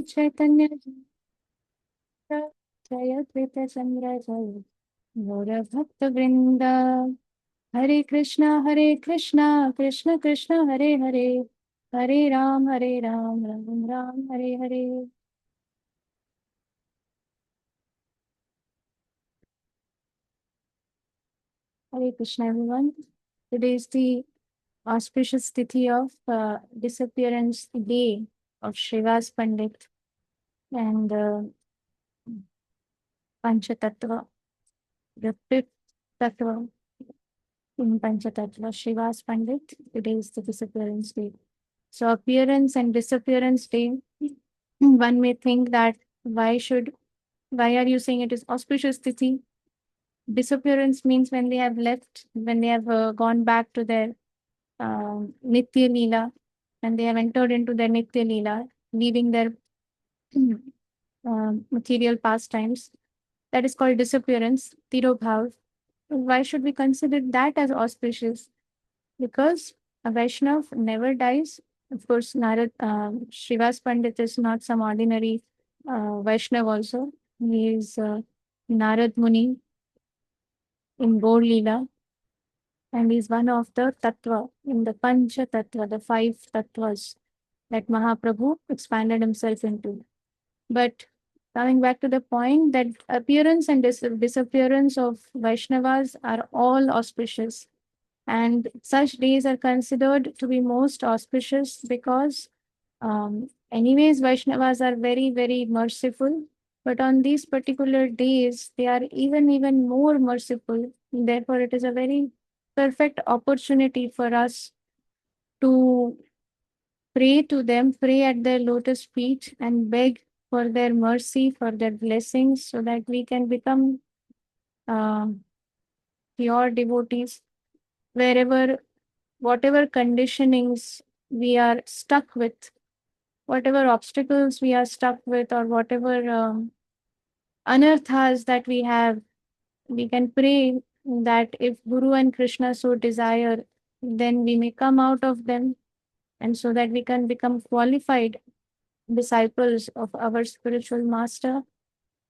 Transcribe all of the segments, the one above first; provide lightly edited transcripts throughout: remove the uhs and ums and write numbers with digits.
चैतन्य जय कृत चंद्र जय गौर भक्त वृंद हरे Krishna Krishna Krishna Hare Hare Hare Ram Ram Ram Hare Hare. Hare Krishna, everyone. Today is the auspicious tithi of disappearance day of Srivas Pandit and Panchatattva, the fifth tattva in Panchatattva, Srivas Pandit. Today is the disappearance day. So, appearance and disappearance day, one may think that why are you saying it is auspicious tithi? Disappearance means when they have left, when they have gone back to their Nitya Leela, and they have entered into their Nitya Leela, leaving their material pastimes. That is called disappearance, Tirobhav. Why should we consider that as auspicious? Because a Vaishnav never dies. Of course, Srivas Pandit is not some ordinary Vaishnav also. He is Narad Muni in Gaur Leela, and is one of the tattva in the Pancha Tattva, the five tattvas that Mahaprabhu expanded himself into. But coming back to the point that appearance and disappearance of Vaishnavas are all auspicious. And such days are considered to be most auspicious because, anyways, Vaishnavas are very, very merciful. But on these particular days, they are even more merciful. Therefore, it is a very perfect opportunity for us to pray to them, pray at their lotus feet, and beg for their mercy, for their blessings, so that we can become uh, pure devotees wherever, whatever conditionings we are stuck with, whatever obstacles we are stuck with, or whatever anarthas that we have, we can pray that if Guru and Krishna so desire, then we may come out of them, and so that we can become qualified disciples of our spiritual master,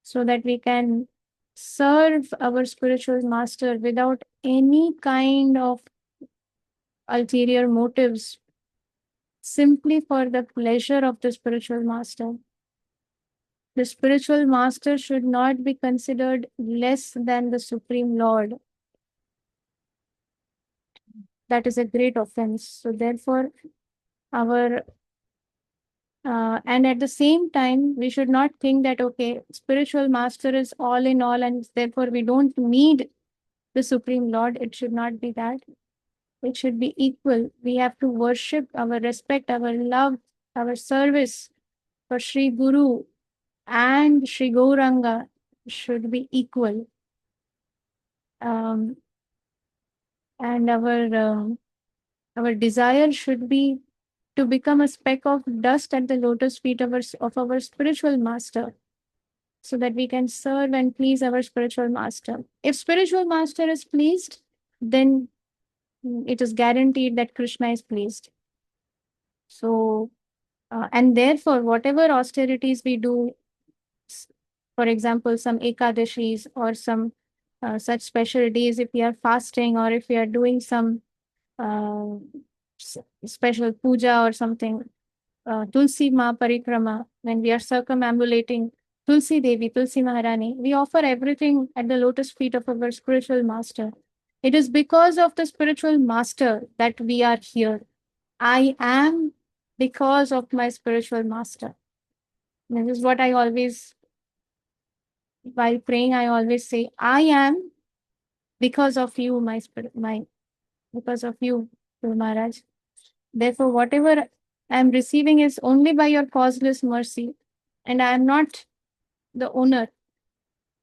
so that we can serve our spiritual master without any kind of ulterior motives, simply for the pleasure of the spiritual master. The spiritual master should not be considered less than the Supreme Lord. That is a great offense. So, therefore, our and at the same time, we should not think that, okay, spiritual master is all in all, and therefore we don't need the Supreme Lord. It should not be that. It should be equal. We have to worship, our respect, our love, our service for Sri Guru and Sri Gauranga should be equal. Um, and our desire should be to become a speck of dust at the lotus feet of our spiritual master, so that we can serve and please our spiritual master. If spiritual master is pleased, then it is guaranteed that Krishna is pleased. So, and therefore, whatever austerities we do, for example, some Ekadashis or some such special days, if we are fasting or if we are doing some uh, special puja or something, Tulsi Ma Parikrama, when we are circumambulating Tulsi Devi, Tulsi Maharani, we offer everything at the lotus feet of our spiritual master. It is because of the spiritual master that we are here. I am because of my spiritual master. This is what I always, while praying, I always say, I am because of you, my spirit, because of you, Guru Maharaj. Therefore, whatever I am receiving is only by your causeless mercy, and I am not the owner.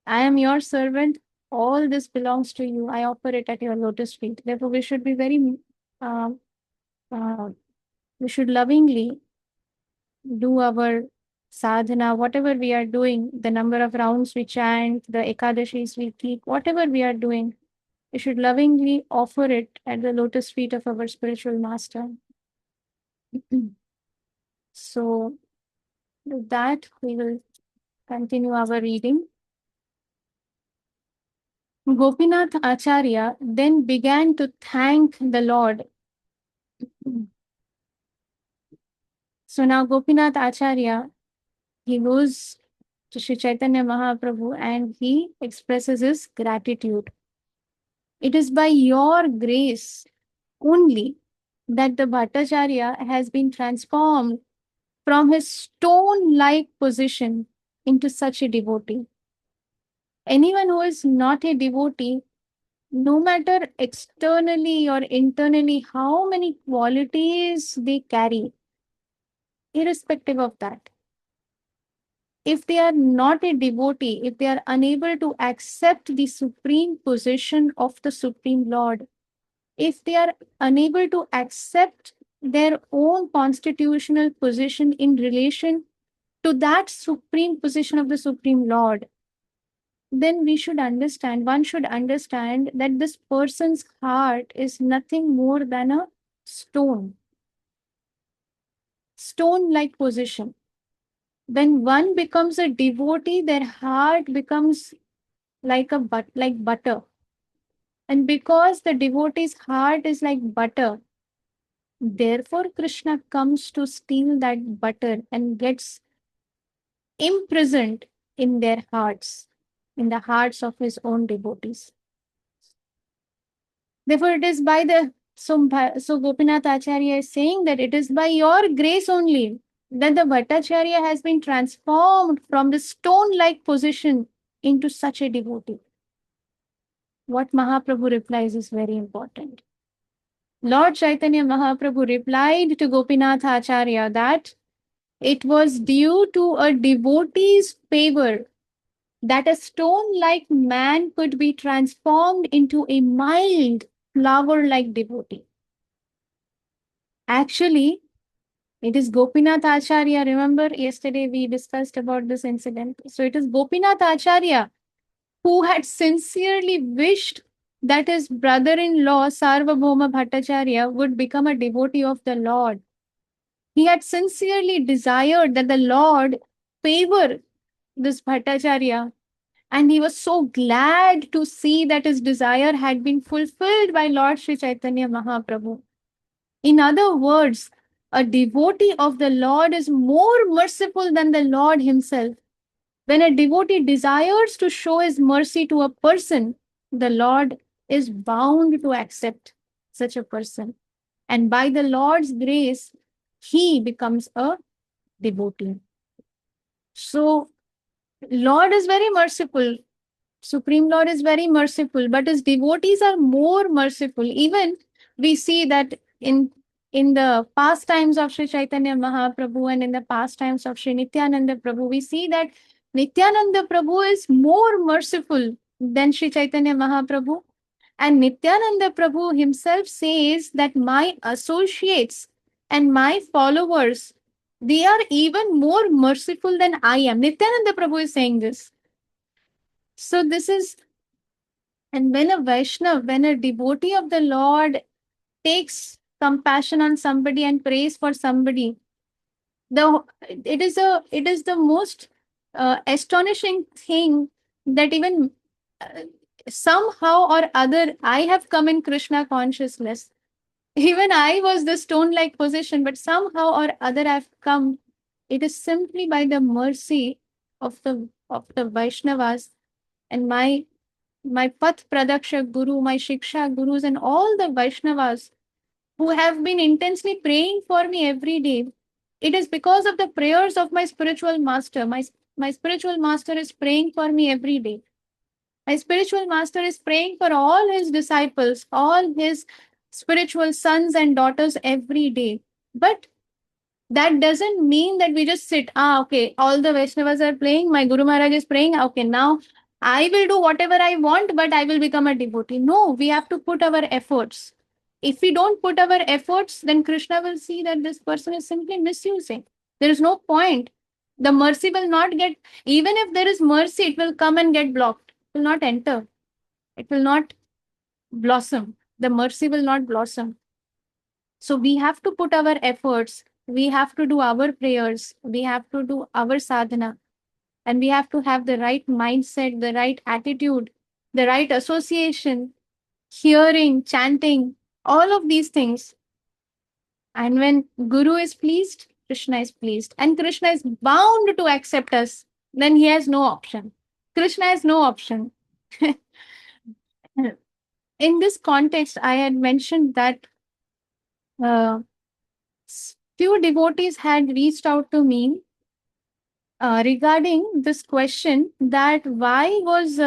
I am your servant. All this belongs to you. I offer it at your lotus feet. Therefore, we should be very, uh, uh, we should lovingly do our sadhana, whatever we are doing, the number of rounds we chant, the ekadashis we keep, whatever we are doing, we should lovingly offer it at the lotus feet of our spiritual master. So, With that, we will continue our reading. Gopinath Acharya then began to thank the Lord. So now Gopinath Acharya, he goes to Sri Chaitanya Mahaprabhu and he expresses his gratitude. It is by your grace only that the Bhattacharya has been transformed from his stone-like position into such a devotee. Anyone who is not a devotee, no matter externally or internally how many qualities they carry, irrespective of that, if they are not a devotee, if they are unable to accept the supreme position of the Supreme Lord, if they are unable to accept their own constitutional position in relation to that supreme position of the Supreme Lord, then one should understand that this person's heart is nothing more than a stone, stone-like position. When one becomes a devotee, their heart becomes like like butter. And because the devotee's heart is like butter, therefore Krishna comes to steal that butter and gets imprisoned in their hearts, in the hearts of his own devotees. Therefore, it is by the so Gopinath Acharya is saying that it is by your grace only that the Bhattacharya has been transformed from the stone-like position into such a devotee. What Mahaprabhu replies is very important. Lord Chaitanya Mahaprabhu replied to Gopinath Acharya that it was due to a devotee's favor that a stone-like man could be transformed into a mild, flower-like devotee. Actually, it is Gopinath Acharya. Remember, yesterday we discussed about this incident. So it is Gopinath Acharya who had sincerely wished that his brother-in-law, Sarvabhauma Bhattacharya, would become a devotee of the Lord. He had sincerely desired that the Lord favor this Bhattacharya, and he was so glad to see that his desire had been fulfilled by Lord Sri Chaitanya Mahaprabhu. In other words, a devotee of the Lord is more merciful than the Lord himself. When a devotee desires to show his mercy to a person, the Lord is bound to accept such a person. And by the Lord's grace, he becomes a devotee. So, Lord is very merciful. Supreme Lord is very merciful, but his devotees are more merciful. Even we see that in the pastimes of Sri Chaitanya Mahaprabhu and in the pastimes of Sri Nityananda Prabhu, we see that Nityananda Prabhu is more merciful than Sri Chaitanya Mahaprabhu. And Nityananda Prabhu himself says that my associates and my followers, they are even more merciful than I am. Nityananda Prabhu is saying this. So this is, and when a Vaishnav, when a devotee of the Lord takes compassion on somebody and prays for somebody, it is the most astonishing thing that even uh, somehow or other I have come in Krishna consciousness. Even I was the stone-like position, but somehow or other I've come. It is simply by the mercy of the Vaishnavas and my Path Pradakshak Guru, my Shiksha Gurus, and all the Vaishnavas who have been intensely praying for me every day. It is because of the prayers of my spiritual master. My spiritual master is praying for me every day. My spiritual master is praying for all his disciples, all his spiritual sons and daughters every day. But that doesn't mean that we just sit, okay, all the Vaishnavas are praying, my Guru Maharaj is praying, okay, now I will do whatever I want, but I will become a devotee. No, we have to put our efforts. If we don't put our efforts, then Krishna will see that this person is simply misusing. There is no point. The mercy will not get, even if there is mercy, it will come and get blocked. It will not enter. It will not blossom. The mercy will not blossom. So we have to put our efforts. We have to do our prayers. We have to do our sadhana. And we have to have the right mindset, the right attitude, the right association, hearing, chanting, all of these things. And when Guru is pleased, Krishna is pleased. And Krishna is bound to accept us. Then he has no option. Krishna has no option. In this context, I had mentioned that uh, few devotees had reached out to me regarding this question that why was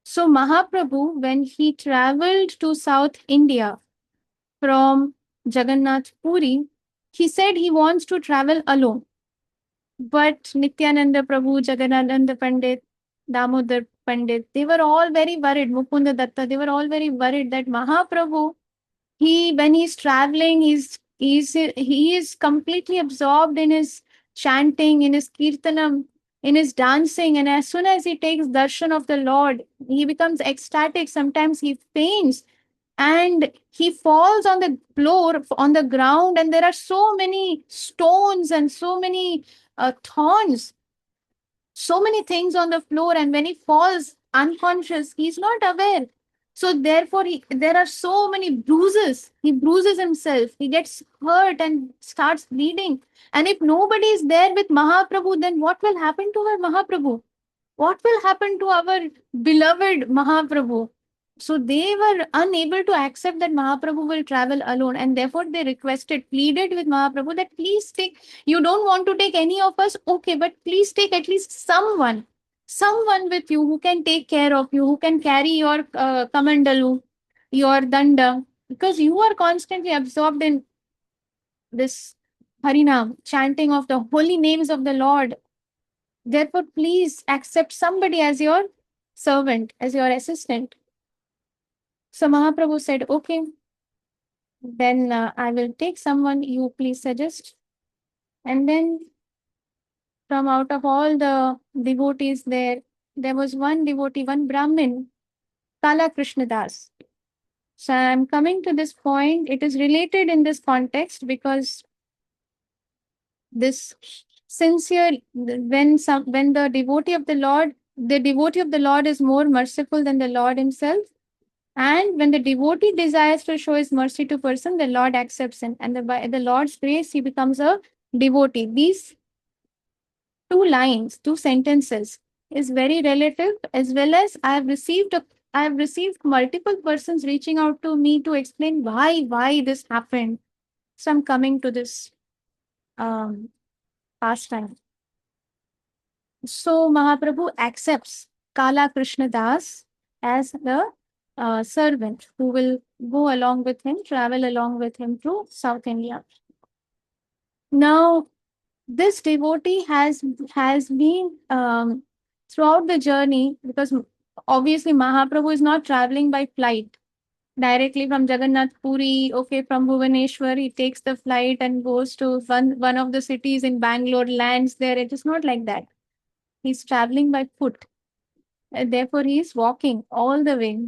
so Mahaprabhu, when he traveled to South India from Jagannath Puri, he said he wants to travel alone. But Nityananda Prabhu, Jagannatha Pandit, Damodar Pandit, they were all very worried. Mukunda Datta, they were all very worried that Mahaprabhu, he when he's traveling, he is completely absorbed in his chanting, in his kirtanam, in his dancing, and as soon as he takes darshan of the Lord, he becomes ecstatic. Sometimes he faints and he falls on the floor, on the ground, and there are so many stones and so many thorns, so many things on the floor, and when he falls unconscious, he's not aware. So therefore there are so many bruises. He bruises himself, he gets hurt and starts bleeding. And if nobody is there with Mahaprabhu, then what will happen to our Mahaprabhu? What will happen to our beloved Mahaprabhu? So they were unable to accept that Mahaprabhu will travel alone, and therefore they requested, pleaded with Mahaprabhu that please take, you don't want to take any of us, okay, but please take at least someone with you who can take care of you, who can carry your kamandalu, your danda, because you are constantly absorbed in this Harinam, chanting of the holy names of the Lord. Therefore, please accept somebody as your servant, as your assistant. So Mahaprabhu said, okay, then I will take someone, you please suggest. And then from out of all the devotees there was one devotee, one Brahmin, Kala Krishna Das. So I'm coming to this point. It is related in this context because this sincere, when the devotee of the Lord is more merciful than the Lord himself. And when the devotee desires to show his mercy to person, the Lord accepts him. And by the Lord's grace, he becomes a devotee. These two lines, two sentences is very relative, as well as I have received multiple persons reaching out to me to explain why this happened. So I'm coming to this um, pastime. So Mahaprabhu accepts Kala Krishna Das as the servant who will go along with him, travel along with him to South India. Now, this devotee has been throughout the journey, because obviously Mahaprabhu is not traveling by flight directly from Jagannath Puri. Okay, from Bhubaneswar, he takes the flight and goes to one of the cities in Bangalore, lands there. It is not like that. He's traveling by foot. Therefore, he is walking all the way.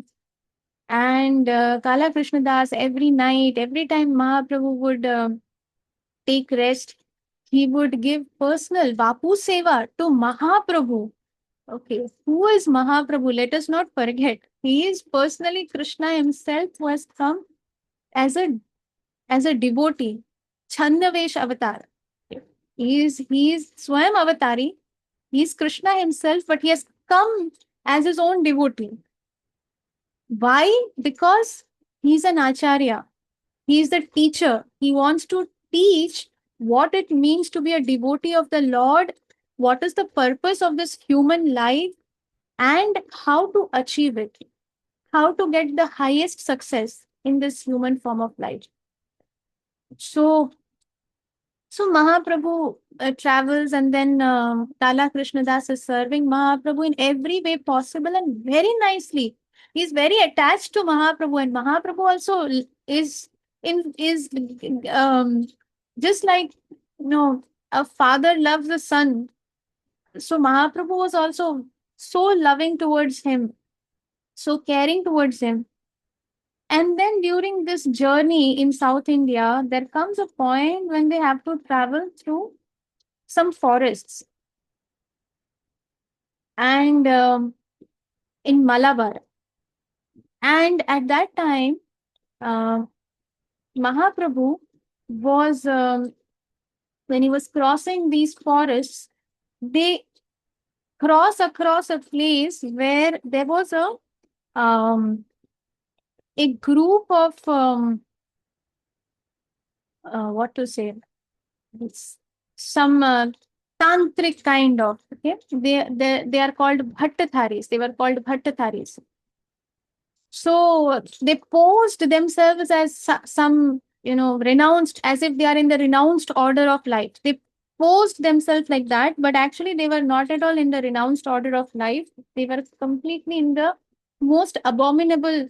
And Kala Krishna Das, every night, every time Mahaprabhu would take rest, he would give personal Vapu Seva to Mahaprabhu. Okay, who is Mahaprabhu? Let us not forget. He is personally Krishna himself who has come as a devotee, Chandavesh avatar. He is Swayam Avatari. He is Krishna himself, but he has come as his own devotee. Why? Because he's an acharya. He is the teacher. He wants to teach what it means to be a devotee of the Lord, what is the purpose of this human life, and how to achieve it, how to get the highest success in this human form of life. So, Mahaprabhu travels, and then Kala Krishnadas is serving Mahaprabhu in every way possible and very nicely. He's very attached to Mahaprabhu, and Mahaprabhu also is um, just like a father loves a son. So Mahaprabhu was also so loving towards him, so caring towards him. And then during this journey in South India, there comes a point when they have to travel through some forests. And in Malabar. And at that time, uh, Mahaprabhu was, when he was crossing these forests, they cross across a place where there was a group of, what to say, it's some tantric kind of, okay? They are called Bhattatharis. They were called Bhattatharis. So they posed themselves as some, renounced, as if they are in the renounced order of life. They posed themselves like that, but actually they were not at all in the renounced order of life. They were completely in the most abominable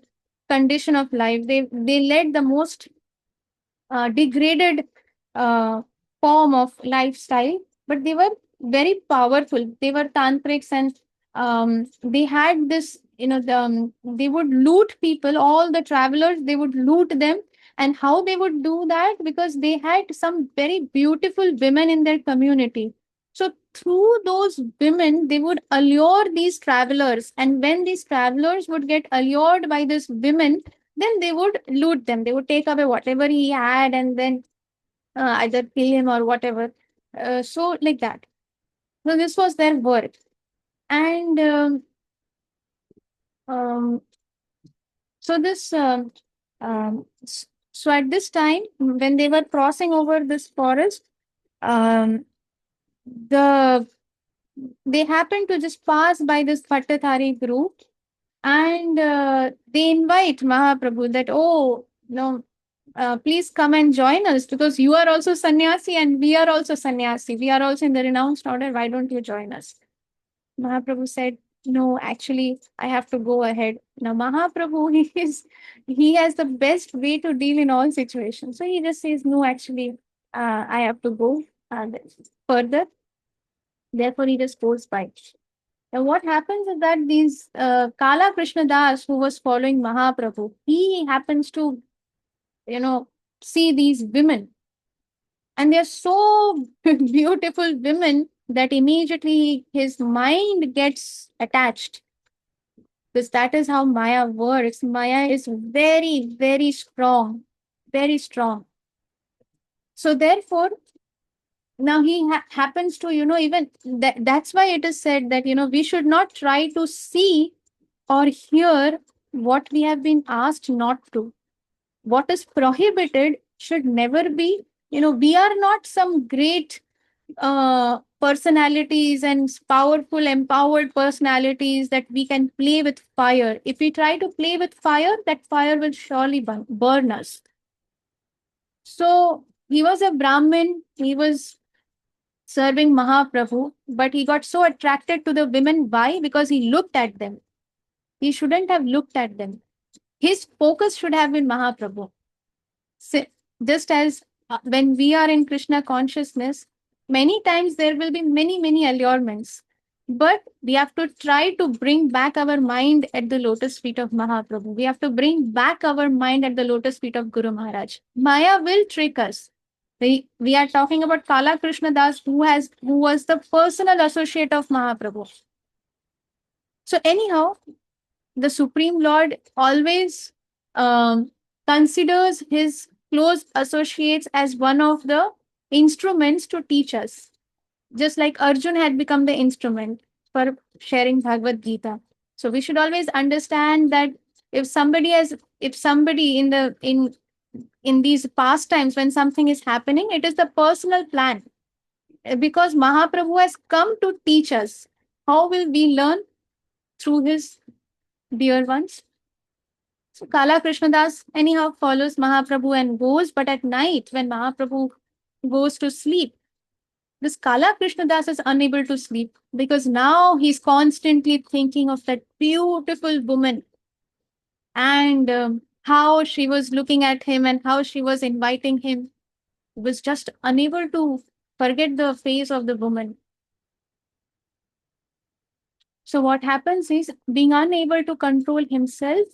condition of life. They led the most degraded uh, form of lifestyle, but they were very powerful. They were tantrics, and they had this, they would loot people, all the travelers, they would loot them. And how they would do that? Because they had some very beautiful women in their community. So through those women, they would allure these travelers. And when these travelers would get allured by these women, then they would loot them. They would take away whatever he had and then either kill him or whatever. So, like that. So, this was their work. And um, so, this, so at this time, when they were crossing over this forest, um, the they happened to just pass by this Bhattathari group, and they invite Mahaprabhu that, oh, no, please come and join us, because you are also sannyasi and we are also sannyasi. We are also in the renounced order. Why don't you join us? Mahaprabhu said, no, actually, I have to go ahead. Now, Mahaprabhu, he has the best way to deal in all situations. So he just says, no, actually, I have to go further. Therefore, he just goes by. Now, what happens is that these Kala Krishna Das, who was following Mahaprabhu, he happens to, you know, see these women, and they're so beautiful women that immediately his mind gets attached, because that is how Maya works. Maya is very, very strong, very strong. So therefore, now he happens to, even that's why it is said that, we should not try to see or hear what we have been asked not to. What is prohibited should never be, we are not some great personalities and powerful, empowered personalities that we can play with fire. If we try to play with fire, that fire will surely burn us. So he was a Brahmin, he was serving Mahaprabhu, but he got so attracted to the women. Why? Because he looked at them. He shouldn't have looked at them. His focus should have been Mahaprabhu. Just as when we are in Krishna consciousness, many times there will be many, many allurements. But we have to try to bring back our mind at the lotus feet of Mahaprabhu. We have to bring back our mind at the lotus feet of Guru Maharaj. Maya will trick us. We are talking about Kala Krishna Das, who was the personal associate of Mahaprabhu. So anyhow, the Supreme Lord always considers his close associates as one of the instruments to teach us. Just like Arjun had become the instrument for sharing Bhagavad Gita. So we should always understand that if somebody in these past times when something is happening, it is the personal plan. Because Mahaprabhu has come to teach us. How will we learn? Through his dear ones. So Kala Krishnadas anyhow follows Mahaprabhu and goes, but at night when Mahaprabhu goes to sleep, this Kala Krishnadas is unable to sleep because now he's constantly thinking of that beautiful woman and how she was looking at him and how she was inviting him. He was just unable to forget the face of the woman. So what happens is, being unable to control himself,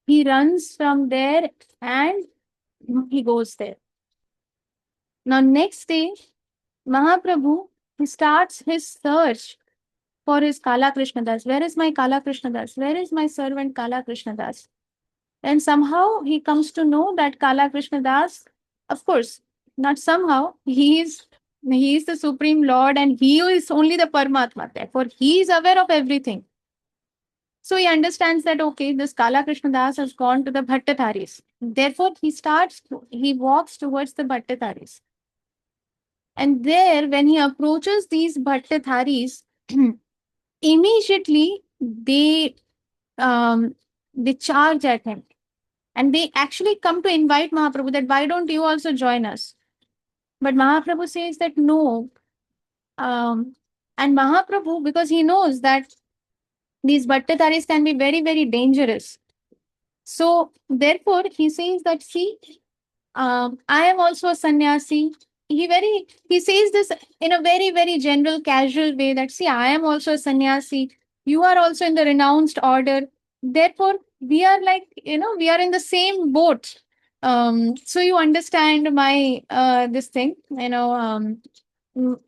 he runs from there and he goes there. Now, next day, Mahaprabhu, he starts his search for his Kala Krishna Das. Where is my Kala Krishna Das? Where is my servant Kala Krishna Das? And somehow he comes to know that Kala Krishna Das, of course, not somehow, he is the Supreme Lord and he is only the Paramatma. Therefore, he is aware of everything. So he understands that, okay, this Kala Krishna Das has gone to the Bhattataris. Therefore, he walks towards the Bhattataris. And there, when he approaches these Bhattataris, immediately they charge at him. And they actually come to invite Mahaprabhu that why don't you also join us? But Mahaprabhu says that no. And Mahaprabhu, because he knows that these Bhattataris can be very, very dangerous. So therefore, he says that, see, I am also a sannyasi. He says this in a very, very general, casual way that, see, I am also a sannyasi. You are also in the renounced order. Therefore, we are like, we are in the same boat. So you understand my this thing, mm,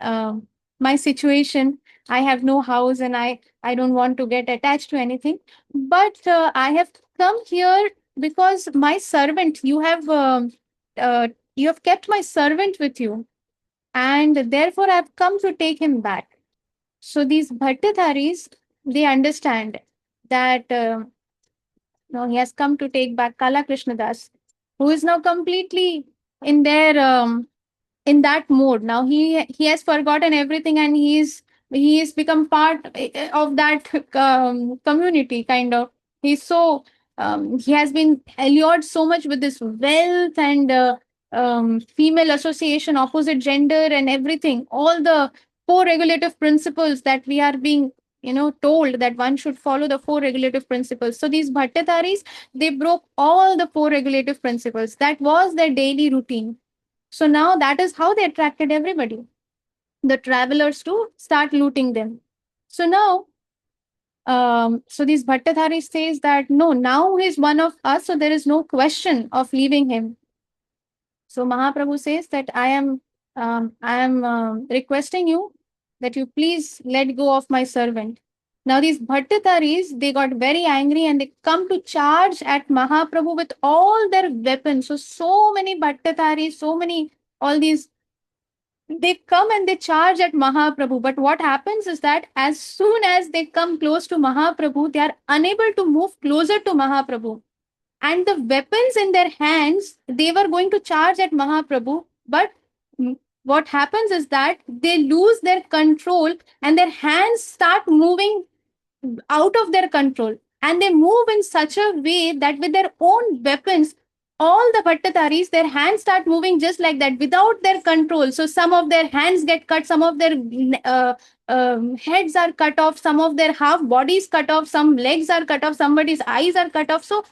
um, my situation. I have no house and I don't want to get attached to anything. But I have come here because my servant, you have kept my servant with you, and therefore I've come to take him back. So these Bhattataris, they understand that no, he has come to take back Kala Krishna Das, who is now completely in their in that mode. Now he has forgotten everything and he is become part of that community kind of. He's so he has been allured so much with this wealth and female association, opposite gender and everything, all the four regulative principles that we are being told that one should follow the four regulative principles. So these Bhattataris, they broke all the four regulative principles. That was their daily routine. So now that is how they attracted everybody, the travelers, to start looting them. So now, so these Bhattadhari says that no, now he's one of us, so there is no question of leaving him. So Mahaprabhu says that I am requesting you that you please let go of my servant. Now these Bhattataris, they got very angry and they come to charge at Mahaprabhu with all their weapons. So many Bhattataris, so many, all these, they come and they charge at Mahaprabhu. But what happens is that as soon as they come close to Mahaprabhu, they are unable to move closer to Mahaprabhu. And the weapons in their hands, they were going to charge at Mahaprabhu. But what happens is that they lose their control and their hands start moving out of their control. And they move in such a way that with their own weapons, all the Bhattataris, their hands start moving just like that without their control. So some of their hands get cut, some of their heads are cut off, some of their half bodies cut off, some legs are cut off, somebody's eyes are cut off. So,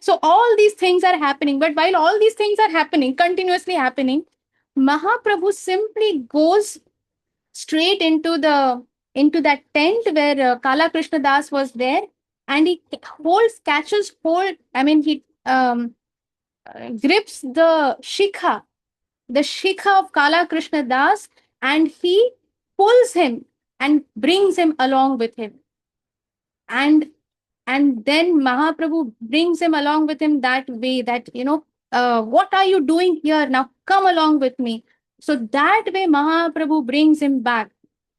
so all these things are happening. But while all these things are happening, continuously happening, Mahaprabhu simply goes straight into that tent where Kala Krishna Das was there, and he catches hold. I mean, he grips the shikha of Kala Krishna Das, and he pulls him and brings him along with him. And then Mahaprabhu brings him along with him that way, that what are you doing here? Now come along with me. So that way Mahaprabhu brings him back.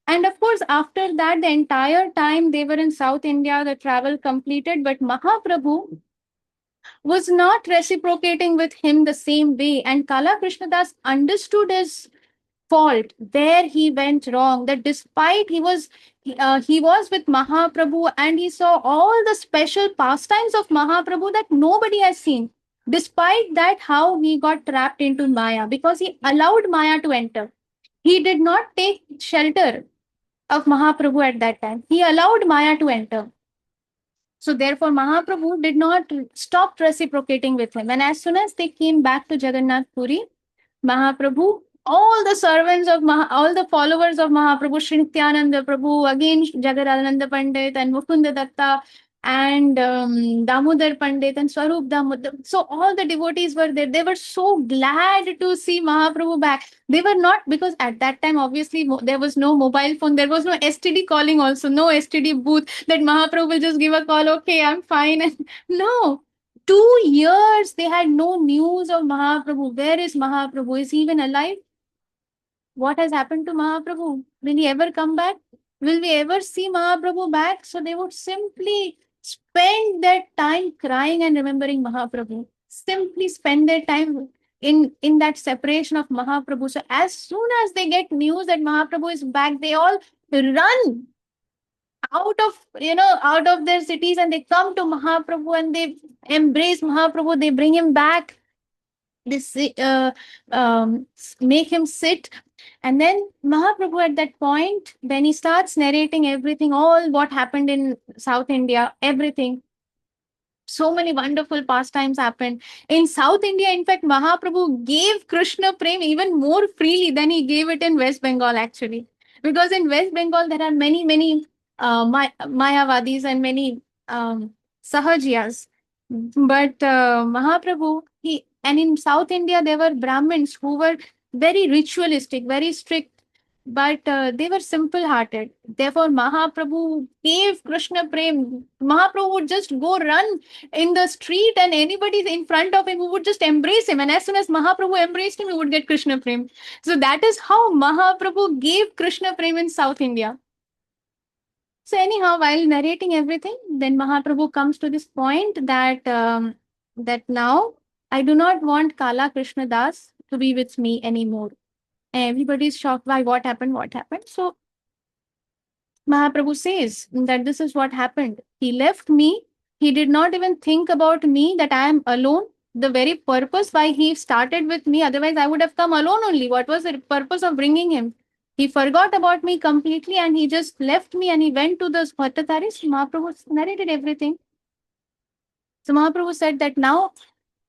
And of course, after that, the entire time they were in South India, the travel completed, but Mahaprabhu was not reciprocating with him the same way. And Kala Krishnadas understood his fault, where he went wrong, that despite he was with Mahaprabhu and he saw all the special pastimes of Mahaprabhu that nobody has seen. Despite that, how he got trapped into Maya, because he allowed Maya to enter. He did not take shelter of Mahaprabhu at that time. He allowed Maya to enter. So therefore, Mahaprabhu did not stop reciprocating with him. And as soon as they came back to Jagannath Puri, Mahaprabhu, all the servants of all the followers of Mahaprabhu, Sri Nityananda Prabhu, again Jagadananda Pandit and Mukunda Datta, and Damodar Pandit and Swarup Damodar. So all the devotees were there. They were so glad to see Mahaprabhu back. They were not, because at that time, obviously, there was no mobile phone. There was no STD calling also, no STD booth that Mahaprabhu will just give a call. Okay, I'm fine. And no, 2 years they had no news of Mahaprabhu. Where is Mahaprabhu? Is he even alive? What has happened to Mahaprabhu? Will he ever come back? Will we ever see Mahaprabhu back? So they would simply spend their time crying and remembering Mahaprabhu. Simply spend their time in that separation of Mahaprabhu. So as soon as they get news that Mahaprabhu is back, they all run out of their cities, and they come to Mahaprabhu and they embrace Mahaprabhu. They bring him back. This make him sit, and then Mahaprabhu at that point, when he starts narrating everything, all what happened in South India, everything, so many wonderful pastimes happened in South India. In fact, Mahaprabhu gave Krishna Prem even more freely than he gave it in West Bengal, actually, because in West Bengal there are many Mayavadis and many Sahajiyas, but Mahaprabhu, he, and in South India, there were Brahmins who were very ritualistic, very strict, but they were simple hearted. Therefore, Mahaprabhu gave Krishna Prem. Mahaprabhu would just go run in the street, and anybody in front of him who would just embrace him. And as soon as Mahaprabhu embraced him, he would get Krishna Prem. So that is how Mahaprabhu gave Krishna Prem in South India. So anyhow, while narrating everything, then Mahaprabhu comes to this point that that now I do not want Kala Krishna Das to be with me anymore. And everybody is shocked by what happened, what happened. So Mahaprabhu says that this is what happened. He left me. He did not even think about me, that I am alone. The very purpose why he started with me, otherwise I would have come alone only. What was the purpose of bringing him? He forgot about me completely and he just left me and he went to the Bhattacharya. Mahaprabhu narrated everything. So Mahaprabhu said that now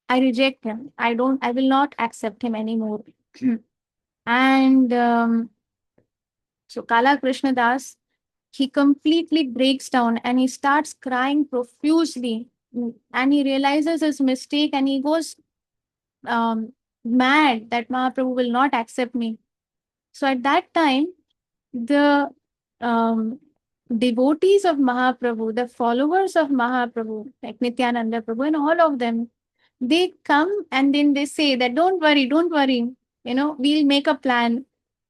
I reject him. I will not accept him anymore. And so Kala Krishna Das, he completely breaks down and he starts crying profusely. And he realizes his mistake and he goes mad that Mahaprabhu will not accept me. So at that time, the devotees of Mahaprabhu, the followers of Mahaprabhu, like Nityananda Prabhu and all of them, they come and then they say that don't worry, we'll make a plan.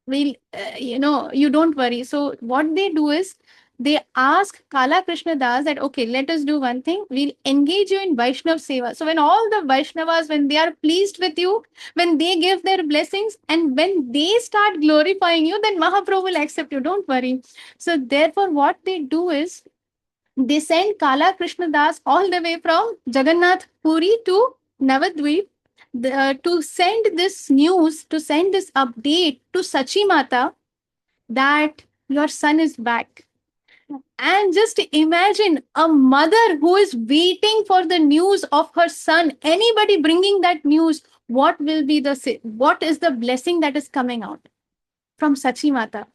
You don't worry. So what they do is they ask Kala Krishna Das that, okay, let us do one thing. We'll engage you in Vaishnav Seva. So when all the Vaishnavas, when they are pleased with you, when they give their blessings and when they start glorifying you, then Mahaprabhu will accept you. Don't worry. So therefore, what they do is they send Kala Krishna Das all the way from Jagannath Puri to Navadvip to send this news, to send this update to Sachi Mata that your son is back. And just imagine a mother who is waiting for the news of her son, anybody bringing that news, what is the blessing that is coming out from Sachi Mata?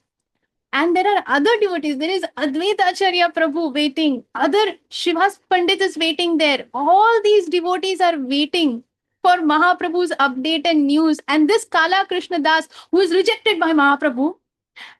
And there are other devotees. There is Advaita Acharya Prabhu waiting. Other Shivas Pandit is waiting there. All these devotees are waiting for Mahaprabhu's update and news. And this Kala Krishna Das, who is rejected by Mahaprabhu,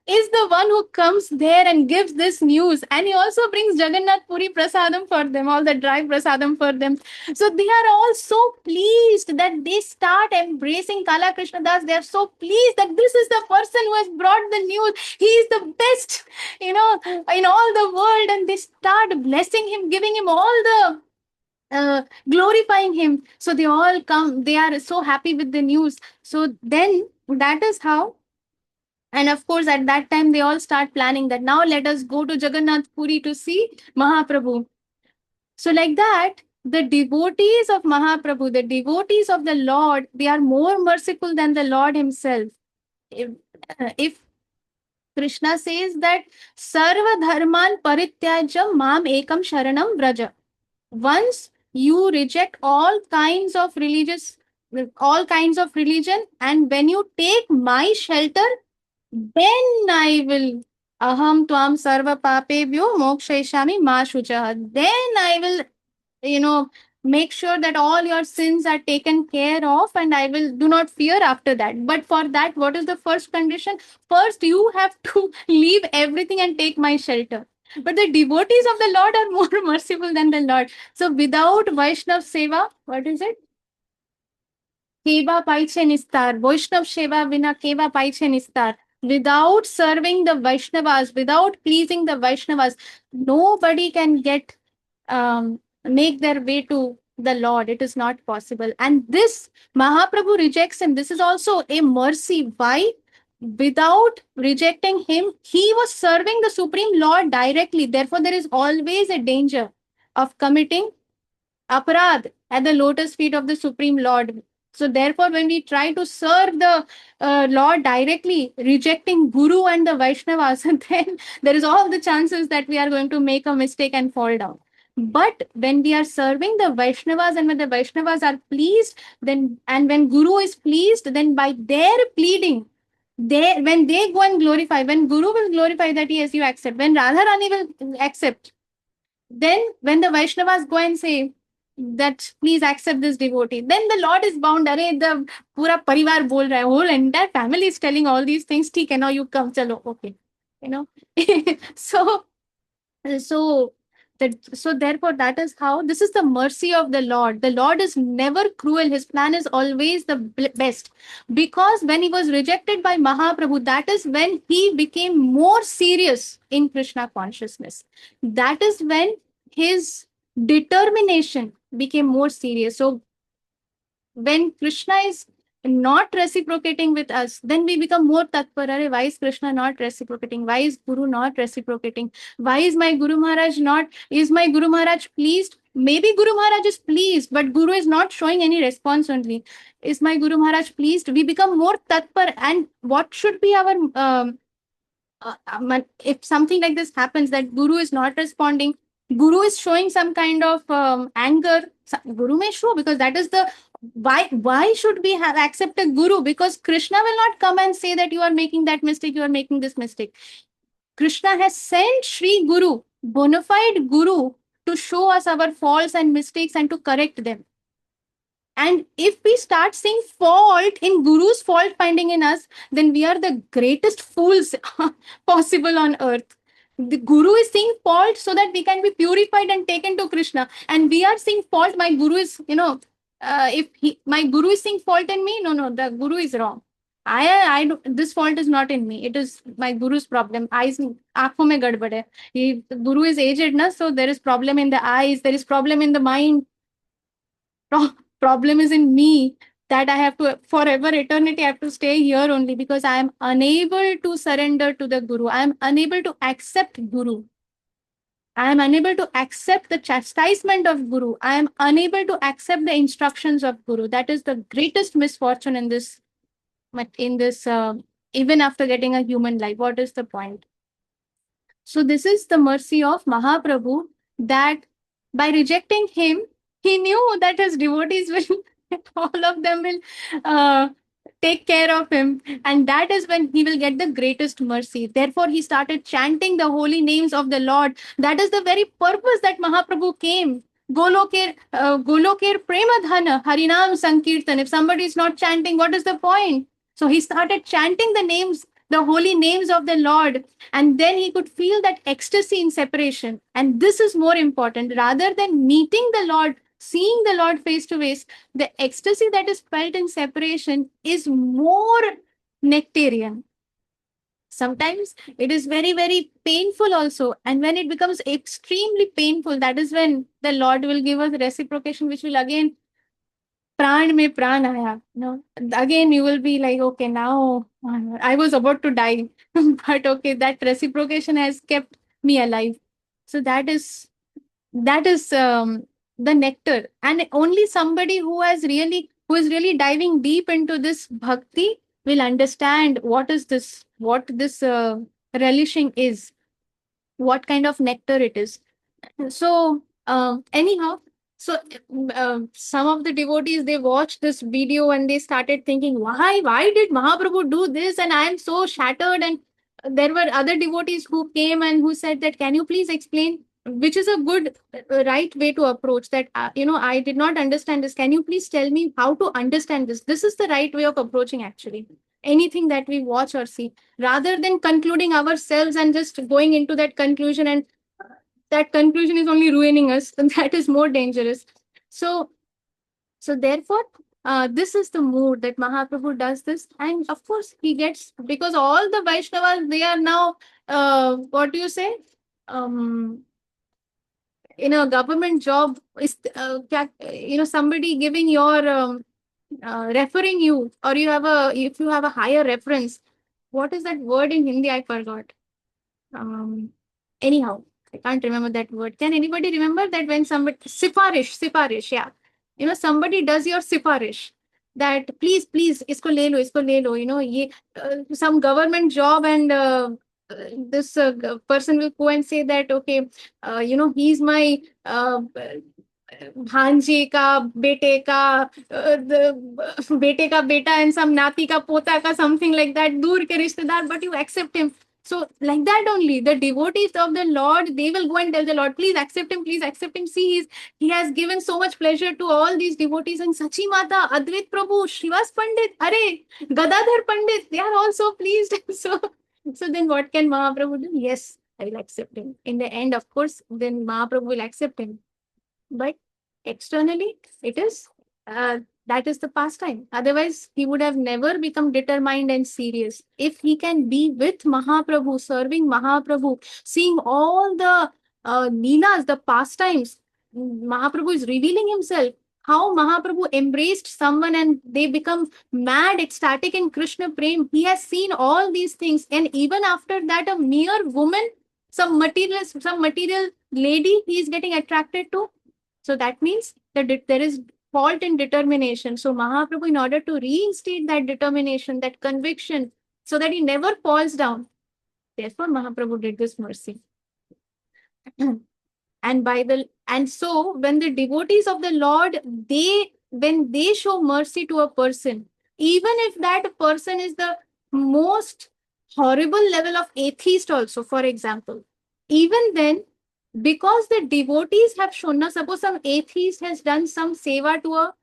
is the one who comes there and gives this news. And he also brings Jagannath Puri Prasadam for them, all the dry Prasadam for them. So they are all so pleased that they start embracing Kala Krishna Das. They are so pleased that this is the person who has brought the news. He is the best, in all the world. And they start blessing him, giving him all the glorifying him. So they all come, they are so happy with the news. So then that is how. And of course, at that time, they all start planning that now let us go to Jagannath Puri to see Mahaprabhu. So like that, the devotees of Mahaprabhu, the devotees of the Lord, they are more merciful than the Lord himself. If Krishna says that Sarva Dharman Parityajam Mam Ekam Sharanam Vraja. Once you reject all kinds of religion, and when you take my shelter, then I will aham tvam sarva papebhyo mokshayishami ma shuchah. Then I will, make sure that all your sins are taken care of, and I will do not fear after that. But for that, what is the first condition? First, you have to leave everything and take my shelter. But the devotees of the Lord are more merciful than the Lord. So without Vaishnav Seva, what is it? Keva paiche nistar. Vaishnav Seva vina keva paiche nistar. Without serving the Vaishnavas, without pleasing the Vaishnavas, nobody can make their way to the Lord. It is not possible. And this Mahaprabhu rejects him. This is also a mercy. Why? Without rejecting him, he was serving the Supreme Lord directly. Therefore, there is always a danger of committing aparad at the lotus feet of the Supreme Lord. So, therefore, when we try to serve the Lord directly, rejecting Guru and the Vaishnavas, then there is all the chances that we are going to make a mistake and fall down. But when we are serving the Vaishnavas and when the Vaishnavas are pleased, then and when Guru is pleased, then by their pleading, when they go and glorify, when Guru will glorify that yes, you accept, when Radharani will accept, then when the Vaishnavas go and say that please accept this devotee, then the Lord is bound. Arey, the pura parivar bol raha hai, whole entire family is telling all these things. ठीक है, now you come, chalo, okay, you know. so so so therefore that is how this is the mercy of the Lord. The Lord is never cruel. His plan is always the best. Because when he was rejected by Mahaprabhu, that is when he became more serious in Krishna consciousness. That is when his determination became more serious. So when Krishna is not reciprocating with us, then we become more tatpar. Arey, why is Krishna not reciprocating? Why is Guru not reciprocating? Why is my Guru Maharaj not? Is my Guru Maharaj pleased? Maybe Guru Maharaj is pleased, but Guru is not showing any response only. Is my Guru Maharaj pleased? We become more tatpar. And what should be our if something like this happens, that Guru is not responding, Guru is showing some kind of anger. Guru may show, because that is the why should we have accept a Guru? Because Krishna will not come and say that you are making that mistake, you are making this mistake. Krishna has sent Sri Guru, bona fide Guru, to show us our faults and mistakes and to correct them. And if we start seeing fault in Guru's fault finding in us, then we are the greatest fools possible on earth. The Guru is seeing fault so that we can be purified and taken to Krishna. And we are seeing fault. My Guru is, my Guru is seeing fault in me, no, the Guru is wrong. This fault is not in me. It is my Guru's problem. Eyes, aankhon mein gadbad hai. The Guru is aged, na, so there is problem in the eyes. There is problem in the mind. Problem is in me, that I have to forever eternity I have to stay here only, because I am unable to surrender to the Guru. I am unable to accept Guru. I am unable to accept the chastisement of Guru. I am unable to accept the instructions of Guru. That is the greatest misfortune in this. Even after getting a human life, what is the point? So this is the mercy of Mahaprabhu, that by rejecting him, he knew that his devotees will, all of them will take care of him. And that is when he will get the greatest mercy. Therefore, he started chanting the holy names of the Lord. That is the very purpose that Mahaprabhu came. Golokir Premadhana, Harinam Sankirtan. If somebody is not chanting, what is the point? So he started chanting the holy names of the Lord, and then he could feel that ecstasy in separation. And this is more important. Rather than meeting the Lord, seeing the Lord face to face, the ecstasy that is felt in separation is more nectarian. Sometimes it is very, very painful also. And when it becomes extremely painful, that is when the Lord will give us reciprocation, which will again, pran mein pran aaya. No, again you will be like, okay, now I was about to die, but okay, that reciprocation has kept me alive. So that is the nectar, and only somebody who is really diving deep into this bhakti will understand what this relishing is, what kind of nectar it is. So anyhow, so some of the devotees, they watched this video and they started thinking, why did Mahaprabhu do this, and I am so shattered, and there were other devotees who came and who said that, can you please explain, which is a good right way to approach that, I did not understand this, can you please tell me how to understand this? This is the right way of approaching actually anything that we watch or see, rather than concluding ourselves and just going into that conclusion, and that conclusion is only ruining us, and that is more dangerous. So therefore, this is the mood that Mahaprabhu does this. And of course, he gets, because all the Vaishnavas, they are now, what do you say? Um, in a government job, is, somebody giving your, referring you, or if you have a higher reference, what is that word in Hindi? I forgot. Um, Anyhow, I can't remember that word. Can anybody remember that when somebody, sifarish, yeah. Somebody does your sifarish, that please, isko le lo, some government job, and this person will go and say that, okay, he's my भांजे का बेटे का बेटे का बेटा and some नाती का पोता का, something like that, दूर के रिश्तेदार, but you accept him. So like that only, the devotees of the Lord, they will go and tell the Lord, please accept him, please accept him. See, he has given so much pleasure to all these devotees. And Sachi Mata, Advait Prabhu, Srivas Pandit, Are, Gadadhar Pandit, they are also pleased. So then what can Mahaprabhu do? Yes, I will accept him. In the end, of course, then Mahaprabhu will accept him. But externally, it is that is the pastime. Otherwise, he would have never become determined and serious. If he can be with Mahaprabhu, serving Mahaprabhu, seeing all the leelas, the pastimes, Mahaprabhu is revealing himself. How Mahaprabhu embraced someone and they become mad, ecstatic in Krishna Prem. He has seen all these things. And even after that, a mere woman, some material lady he is getting attracted to. So that means that there is fault in determination. So Mahaprabhu, in order to reinstate that determination, that conviction, so that he never falls down, therefore Mahaprabhu did this mercy. And so when the devotees of the Lord, when they show mercy to a person, even if that person is the most horrible level of atheist also, for example, even then, because the devotees have shown, now suppose some atheist has done some seva to a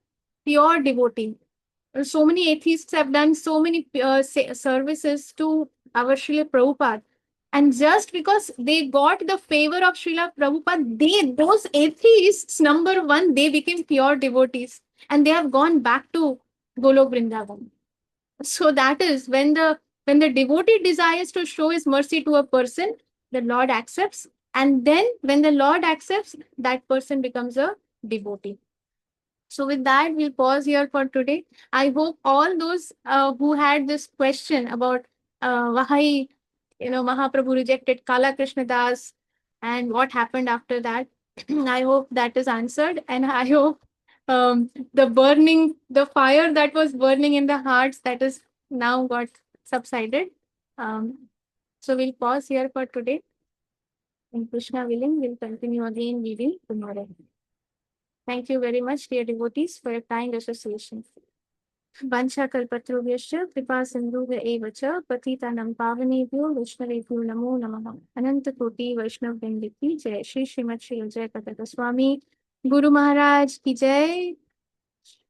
pure devotee. So many atheists have done so many services to our Srila Prabhupada. And just because they got the favor of Srila Prabhupada, those atheists, number one, they became pure devotees. And they have gone back to Golok Vrindavan. So that is when the devotee desires to show his mercy to a person, the Lord accepts. And then when the Lord accepts, that person becomes a devotee. So with that, we'll pause here for today. I hope all those who had this question about why Mahaprabhu rejected Kala Krishna Das and what happened after that, I hope that is answered, and I hope the fire that was burning in the hearts, that is now got subsided. So we'll pause here for today. And Krishna willing, we'll continue again reading tomorrow. Thank you very much, dear devotees, for your kind association. Vancha kalpatrubhyascha kripa sindhuva eva cha patitanam pavanebhyo vaishnavebhyo namo namaha. Ananta koti Vaishnav Vrinda ki jai. Shri Srimad Shri Jai Pataka Swami Guru Maharaj ki jai.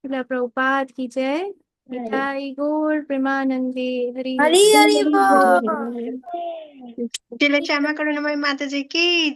Srila Prabhupada ki jai. Nitai Gaur Premanande Hari Hari Hari Hari बोल। Hari. Tila Chama Karunamay Mataji ki